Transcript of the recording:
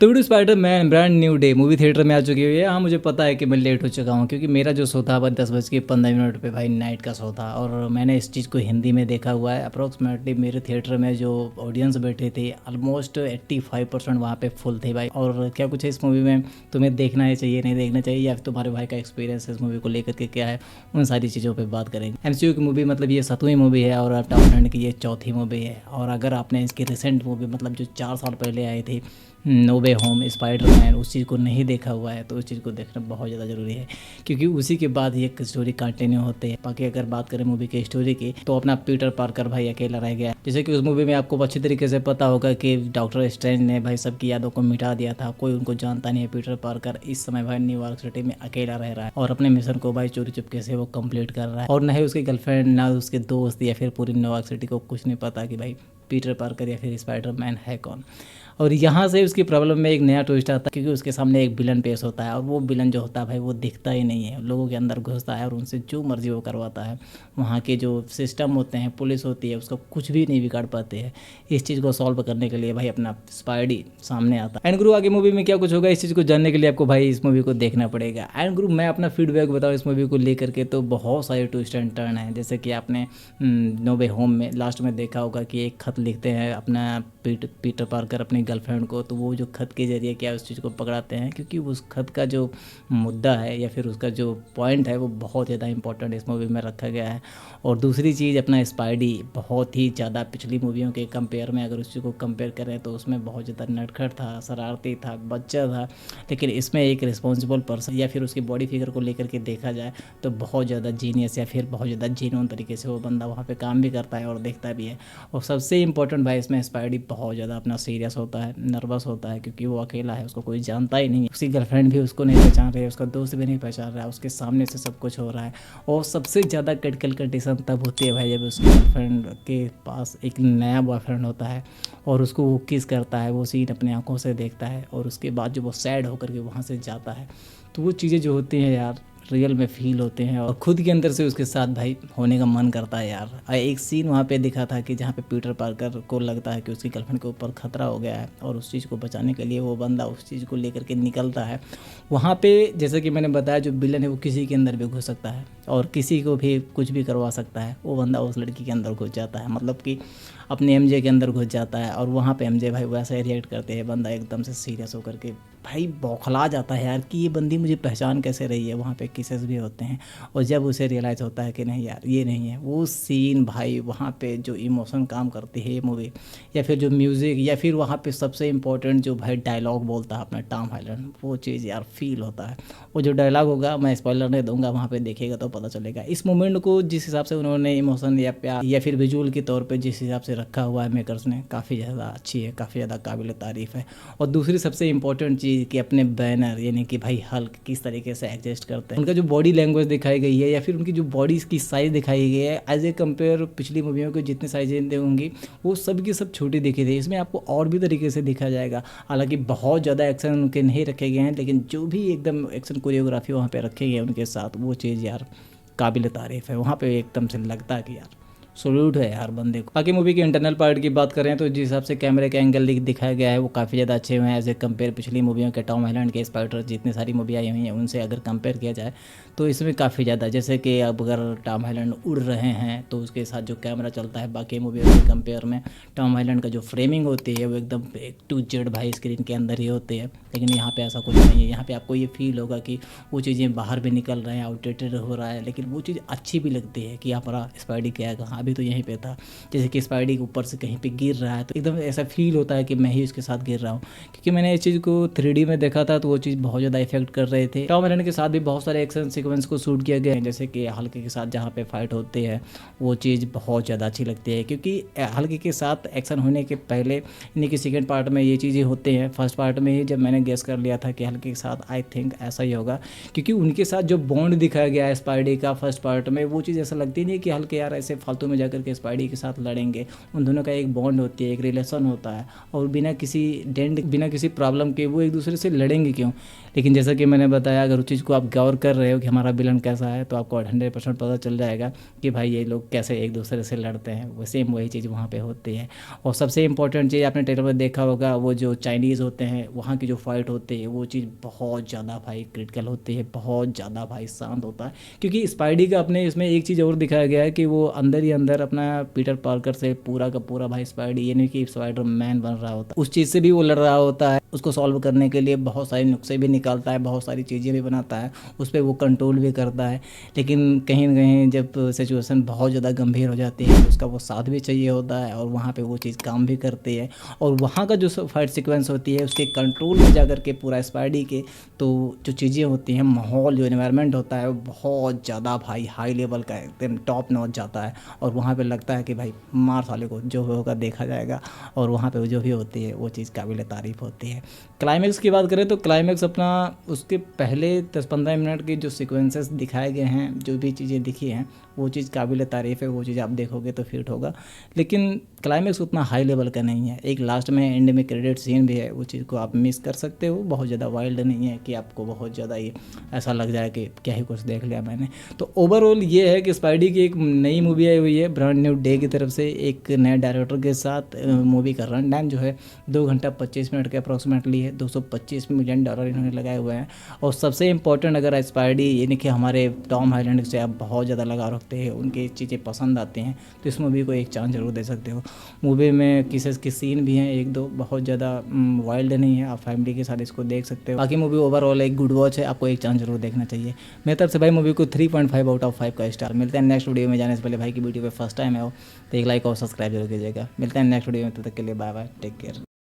तो video Spiderman brand new day movie theatre में आ चुकी हुई है। हाँ, मुझे पता है कि मैं लेट हो चुका हूँ क्योंकि मेरा जो शो था वह 10:15 पे भाई नाइट का शो था और मैंने इस चीज़ को हिंदी में देखा हुआ है। अप्रोक्सीमेटली मेरे थिएटर में जो ऑडियंस बैठे थे ऑलमोस्ट 85% वहाँ पे फुल थे भाई। और क्या कुछ है इस मूवी में तुम्हें देखना है चाहिए नहीं देखना चाहिए, या फिर तुम्हारे भाई का एक्सपीरियंस इस मूवी को लेकर के क्या है, उन सारी चीज़ों पर बात करेंगे। एमसीयू की मूवी मतलब ये 7वीं मूवी है और टॉम हॉलैंड की ये 4थी मूवी है। और अगर आपने इसकी रिसेंट मूवी मतलब जो 4 साल पहले आई थी नो वे होम स्पाइडरमैन, उस चीज़ को नहीं देखा हुआ है तो उस चीज़ को देखना बहुत ज़्यादा ज़रूरी है क्योंकि उसी के बाद ये स्टोरी कंटिन्यू होते हैं। बाकी अगर बात करें मूवी की स्टोरी की तो अपना पीटर पार्कर भाई अकेला रह गया। जैसे कि उस मूवी में आपको अच्छी तरीके से पता होगा कि डॉक्टर स्ट्रेंज ने भाई सबकी यादों को मिटा दिया था, कोई उनको जानता नहीं है। पीटर पार्कर इस समय भाई न्यूयॉर्क सिटी में अकेला रह रहा है और अपने मिशन को भाई चोरी चुपके से वो कंप्लीट कर रहा है। और न ही उसकी गर्लफ्रेंड ना उसके दोस्त या फिर पूरी न्यूयॉर्क सिटी को कुछ नहीं पता कि भाई पीटर पार्कर या फिर स्पाइडरमैन है कौन। और यहाँ से उसकी प्रॉब्लम में एक नया ट्विस्ट आता है क्योंकि उसके सामने एक विलन पेश होता है और वो विलन जो होता है भाई वो दिखता ही नहीं है, लोगों के अंदर घुसता है और उनसे जो मर्जी वो करवाता है। वहाँ के जो सिस्टम होते हैं, पुलिस होती है, उसको कुछ भी नहीं बिगाड़ पाते हैं। इस चीज़ को सॉल्व करने के लिए भाई अपना स्पाइडी सामने आता है। एंड गुरु आगे मूवी में क्या कुछ होगा इस चीज़ को जानने के लिए आपको भाई इस मूवी को देखना पड़ेगा। एंड गुरु मैं अपना फीडबैक बताऊँ इस मूवी को लेकर के तो बहुत सारे ट्विस्ट एंड टर्न है। जैसे कि आपने नो वे होम में लास्ट में देखा होगा कि एक खत लिखते हैं अपना पीटर पार्कर अपनी गर्लफ्रेंड को, तो वो जो खत के जरिए क्या उस चीज़ को पकड़ाते हैं क्योंकि उस खत का जो मुद्दा है या फिर उसका जो पॉइंट है वो बहुत ज़्यादा इंपॉर्टेंट इस मूवी में रखा गया है। और दूसरी चीज़ अपना स्पाइडी बहुत ही ज़्यादा पिछली मूवियों के कंपेयर में अगर उस चीज़ को कंपेयर करें तो उसमें बहुत ज़्यादा नटखट था, शरारती था, बच्चा था। लेकिन इसमें एक रिस्पॉन्सिबल पर्सन या फिर उसकी बॉडी फिगर को लेकर के देखा जाए तो बहुत ज़्यादा जीनियस या फिर बहुत ज़्यादा जेन्युइन तरीके से वो बंदा वहाँ पे काम भी करता है और देखता भी है। और सबसे इम्पोर्टेंट भाई इसमें स्पाइडी बहुत ज़्यादा अपना सीरियस होता है, नर्वस होता है क्योंकि वो अकेला है, उसको कोई जानता ही नहीं है। उसकी गर्लफ्रेंड भी उसको नहीं पहचान रही है, उसका दोस्त भी नहीं पहचान रहा है, उसके सामने से सब कुछ हो रहा है। और सबसे ज़्यादा क्रिटिकल कंडीशन तब होती है भाई जब उसकी गर्लफ्रेंड के पास एक नया बॉयफ्रेंड होता है और उसको वो किस करता है, वो सीन अपने आंखों से देखता है और उसके बाद जो वो सैड होकर के वहाँ से जाता है। तो वो चीज़ें जो होती हैं यार रियल में फील होते हैं और खुद के अंदर से उसके साथ भाई होने का मन करता है यार। एक सीन वहाँ पे दिखा था कि जहाँ पे पीटर पार्कर को लगता है कि उसकी गर्लफ्रेंड के ऊपर खतरा हो गया है और उस चीज़ को बचाने के लिए वो बंदा उस चीज़ को लेकर के निकलता है। वहाँ पे जैसे कि मैंने बताया जो विलन है वो किसी के अंदर भी घुस सकता है और किसी को भी कुछ भी करवा सकता है। वो बंदा उस लड़की के अंदर घुस जाता है, मतलब कि अपने एमजे के अंदर घुस जाता है और वहाँ पे एमजे भाई वैसा ही रिएक्ट करते हैं। बंदा एकदम से सीरियस होकर के भाई बौखला जाता है यार कि ये बंदी मुझे पहचान कैसे रही है। वहाँ पे किसेस भी होते हैं और जब उसे रियलाइज़ होता है कि नहीं यार ये नहीं है, वो सीन भाई वहाँ पे जो इमोशन काम करती है ये मूवी या फिर जो म्यूज़िक या फिर वहाँ पे सबसे इम्पोर्टेंट जो भाई डायलॉग बोलता है अपना टॉम हॉलैंड, वो चीज़ यार फील होता है। वो जो डायलॉग होगा मैं स्पॉइलर नहीं दूंगा, वहाँ पे देखिएगा तो पता चलेगा। इस मोमेंट को जिस हिसाब से उन्होंने इमोशन या प्यार या फिर विजुअल के तौर पे जिस हिसाब से रखा हुआ है मेकर्स ने, काफ़ी ज़्यादा अच्छी है, काफ़ी ज़्यादा काबिल तारीफ़ है। और दूसरी सबसे इंपॉर्टेंट चीज़ कि अपने बैनर यानी कि भाई हल्क किस तरीके से एडजस्ट करते हैं, उनका जो बॉडी लैंग्वेज दिखाई गई है या फिर उनकी जो बॉडी की साइज़ दिखाई गई है एज ए कम्पेयर पिछली मूवियों के जितने साइजें होंगी वो सब की सब छोटी दिखी थी। इसमें आपको और भी तरीके से दिखा जाएगा। हालांकि बहुत ज़्यादा एक्शन उनके नहीं रखे गए हैं लेकिन जो भी एकदम एक्शन कोरियोग्राफी वहाँ पे रखे गए उनके साथ वो चीज़ यार काबिल तारीफ़ है। वहाँ पे एकदम से लगता है कि यार सल्यूट है यार बंदे को। बाकी मूवी के इंटरनल पार्ट की बात करें तो जिस हिसाब से कैमरे के एंगल दिखाया गया है वो काफ़ी ज़्यादा अच्छे हुए हैं एज ए कम्पेयर पिछली मूवियों के टॉम हॉलैंड के स्पाइडर जितनी सारी मूवी आई हुई हैं उनसे अगर कंपेयर किया जाए तो इसमें काफ़ी ज़्यादा, जैसे कि अब अगर टॉम हॉलैंड उड़ रहे हैं तो उसके साथ जो कैमरा चलता है बाकी मूवियों के कंपेयर में टॉम हॉलैंड का जो फ्रेमिंग होती है वो एकदम टू जेड भाई स्क्रीन के अंदर ही होती है। लेकिन यहाँ पे ऐसा कुछ नहीं है, यहाँ पे आपको ये फील होगा कि वो चीज़ें बाहर भी निकल रहे हैं, आउटडेटेड हो रहा है, लेकिन वो चीज़ अच्छी भी लगती है कि हमारा स्पाइडी क्या है कहाँ, अभी तो यहीं पे था। जैसे कि स्पाइडी ऊपर से कहीं पे गिर रहा है तो एकदम ऐसा फील होता है कि मैं ही उसके साथ गिर रहा हूँ। क्योंकि मैंने इस चीज़ को 3D में देखा था तो वो चीज़ बहुत ज़्यादा इफेक्ट कर रहे थे। टॉम हॉलैंड के साथ भी बहुत सारे एक्शन सीक्वेंस को शूट किया गया है, जैसे कि हल्के के साथ जहाँ पे फाइट होती है वो चीज़ बहुत ज़्यादा अच्छी लगती है। क्योंकि हल्के के साथ एक्शन होने के पहले यानी कि सेकेंड पार्ट में ये चीज़ें होती हैं। फर्स्ट पार्ट में ही जब मैंने गेस कर लिया था कि हल्के के साथ आई थिंक ऐसा ही होगा क्योंकि उनके साथ जो बॉन्ड दिखाया गया है स्पाइडी का फर्स्ट पार्ट में वो चीज़ ऐसा लगती नहीं कि हल्के यार ऐसे फालतू में में जाकर के स्पाइडी के साथ लड़ेंगे। उन दोनों का एक बॉन्ड होती है, एक रिलेशन होता है, और बिना किसी डेंट, बिना किसी प्रॉब्लम के वो एक दूसरे से लड़ेंगे क्यों। लेकिन जैसा कि मैंने बताया, अगर उस चीज़ को आप गौर कर रहे हो कि हमारा विलन कैसा है, तो आपको 100% पता चल जाएगा कि भाई ये लोग कैसे एक दूसरे से लड़ते हैं। वो सेम वही चीज़ वहाँ पे होती है। और सबसे इंपॉर्टेंट चीज़ आपने ट्रेलर में देखा होगा, वो जो चाइनीज़ होते हैं वहाँ की जो फाइट होती है, वो चीज़ बहुत ज़्यादा भाई क्रिटिकल होती है, बहुत ज़्यादा भाई शांत होता है। क्योंकि स्पाइडी का अपने इसमें एक चीज़ और दिखाया गया है कि वो अंदर ही अंदर अपना पीटर पार्कर से पूरा का पूरा भाई स्पाइडी, यानी कि स्पाइडर मैन बन रहा होता है। उस चीज़ से भी वो लड़ रहा होता है। उसको सॉल्व करने के लिए बहुत सारे नुस्खे भी निकालता है, बहुत सारी चीज़ें भी बनाता है, उस पर वो कंट्रोल भी करता है। लेकिन कहीं ना कहीं जब सिचुएशन बहुत ज़्यादा गंभीर हो जाती है, तो उसका वो साथ भी चाहिए होता है, और वहाँ पे वो चीज़ काम भी करती है। और वहाँ का जो फाइट सीक्वेंस होती है, उसके कंट्रोल में जा करके पूरा स्पाइडी के, तो जो चीज़ें होती हैं, माहौल जो एनवायरनमेंट होता है, वो बहुत ज़्यादा भाई हाई लेवल का एकदम टॉप नॉच जाता है। और वहाँ पे लगता है कि भाई मार साले को, जो होगा देखा जाएगा। और वहाँ पे जो भी होती है वो चीज़ काबिल तारीफ़ होती है। क्लाइमैक्स की बात करें तो क्लाइमैक्स अपना, उसके पहले 10-15 मिनट के जो सीक्वेंसेस दिखाए गए हैं, जो भी चीज़ें दिखी हैं, वो चीज़ काबिल तारीफ़ है। वो चीज़ आप देखोगे तो फिट होगा। लेकिन क्लाइमैक्स उतना हाई लेवल का नहीं है। एक लास्ट में एंड में क्रेडिट सीन भी है, वो चीज़ को आप मिस कर सकते हो। बहुत ज़्यादा वाइल्ड नहीं है कि आपको बहुत ज़्यादा ये ऐसा लग जाए कि क्या ही कुछ देख लिया मैंने। तो ओवरऑल ये है कि स्पाइडी की एक नई मूवी आई हुई है ब्रांड न्यू डे की तरफ से, एक नए डायरेक्टर के साथ। मूवी का रन टाइम जो है 2 घंटा 25 मिनट के अप्रॉक्सीमेटली है। $225 मिलियन इन्होंने लगाए हुए हैं। और सबसे इंपॉर्टेंट, अगर स्पाइडी यानी कि हमारे टॉम हॉलैंड से आप बहुत ज़्यादा लगाव रखते हैं, उनकी चीज़ें पसंद आती हैं, तो इस मूवी को एक चांस जरूर दे सकते हो। मूवी में किसेस के सीन भी हैं, 1-2, बहुत ज़्यादा वाइल्ड नहीं है। आप फैमिली के साथ इसको देख सकते हो। बाकी मूवी ओवरऑल एक गुड वॉच है, आपको एक चांस जरूर देखना चाहिए। मेरी तरफ से भाई मूवी को 3.5 आउट ऑफ 5 का स्टार। मिलते हैं नेक्स्ट वीडियो में। जाने से पहले भाई की वीडियो पे फर्स्ट टाइम है हो तो एक लाइक और सब्सक्राइब जरूर कीजिएगा। मिलते हैं नेक्स्ट वीडियो में, तब तक के लिए बाय बाय, टेक केयर।